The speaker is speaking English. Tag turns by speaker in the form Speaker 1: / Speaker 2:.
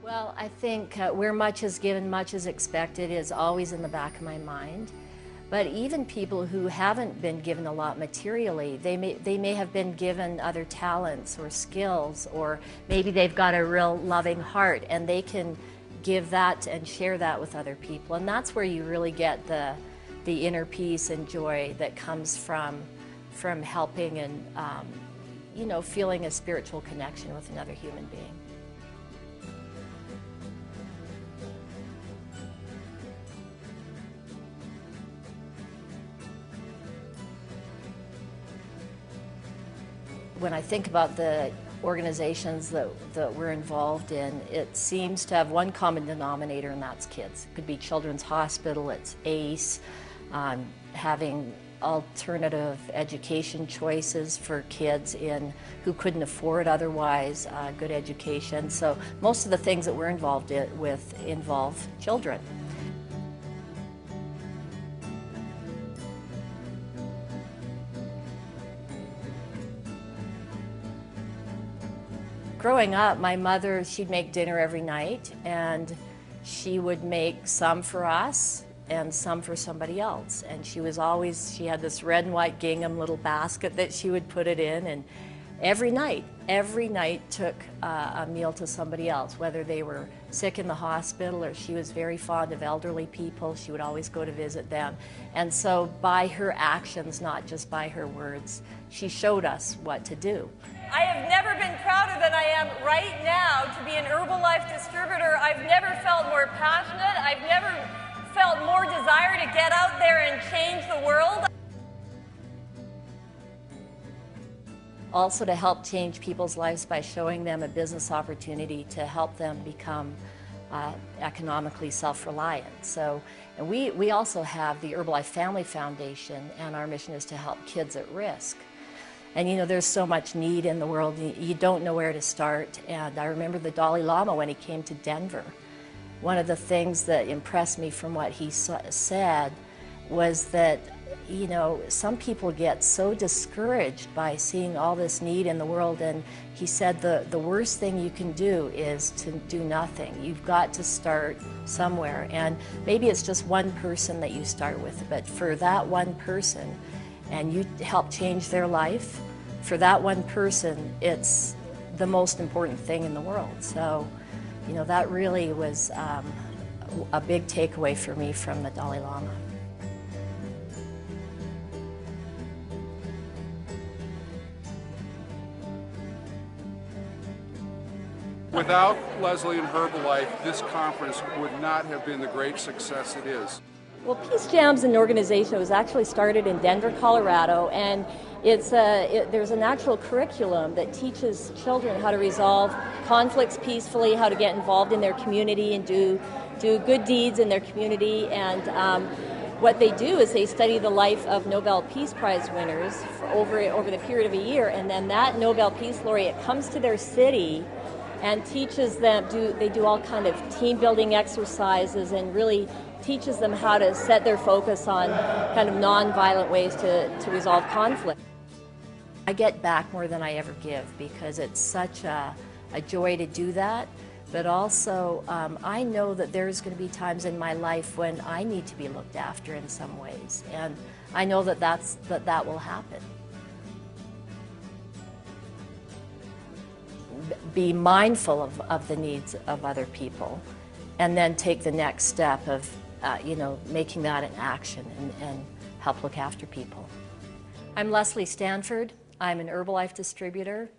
Speaker 1: Well, I think where much is given, much is expected is always in the back of my mind. But even people who haven't been given a lot materially, they may have been given other talents or skills, or maybe they've got a real loving heart and they can give that and share that with other people. And that's where you really get the inner peace and joy that comes from helping and feeling a spiritual connection with another human being. When I think about the organizations that we're involved in, it seems to have one common denominator, and that's kids. It could be Children's Hospital, it's ACE, having alternative education choices for kids who couldn't afford otherwise good education. So most of the things that we're involved with involve children. Growing up, my mother, she'd make dinner every night, and she would make some for us and some for somebody else. And she had this red and white gingham little basket that she would put it in, and every night took a meal to somebody else, whether they were sick in the hospital or she was very fond of elderly people. She would always go to visit them. And so by her actions, not just by her words, she showed us what to do.
Speaker 2: I have never been prouder than I am right now to be an Herbalife distributor. I've never felt more passionate. I've never felt more desire to get out there and change the world.
Speaker 1: Also to help change people's lives by showing them a business opportunity to help them become economically self-reliant. So, and we also have the Herbalife Family Foundation, and our mission is to help kids at risk. And there's so much need in the world, you don't know where to start. And I remember the Dalai Lama when he came to Denver. One of the things that impressed me from what he said was that, some people get so discouraged by seeing all this need in the world, and he said the worst thing you can do is to do nothing. You've got to start somewhere, and maybe it's just one person that you start with, but for that one person, and you help change their life, for that one person, it's the most important thing in the world. So, that really was a big takeaway for me from the Dalai Lama.
Speaker 3: Without Leslie and Herbalife, this conference would not have been the great success it is.
Speaker 1: Well, Peace Jam's an organization that was actually started in Denver, Colorado, and there's a natural curriculum that teaches children how to resolve conflicts peacefully, how to get involved in their community and do good deeds in their community. And what they do is they study the life of Nobel Peace Prize winners for over the period of a year, and then that Nobel Peace Laureate comes to their city and teaches them, they do all kind of team building exercises and really teaches them how to set their focus on kind of non-violent ways to resolve conflict. I get back more than I ever give because it's such a joy to do that, but also I know that there's going to be times in my life when I need to be looked after in some ways, and I know that will happen. Be mindful of the needs of other people, and then take the next step of making that an action and help look after people. I'm Leslie Stanford. I'm an Herbalife distributor,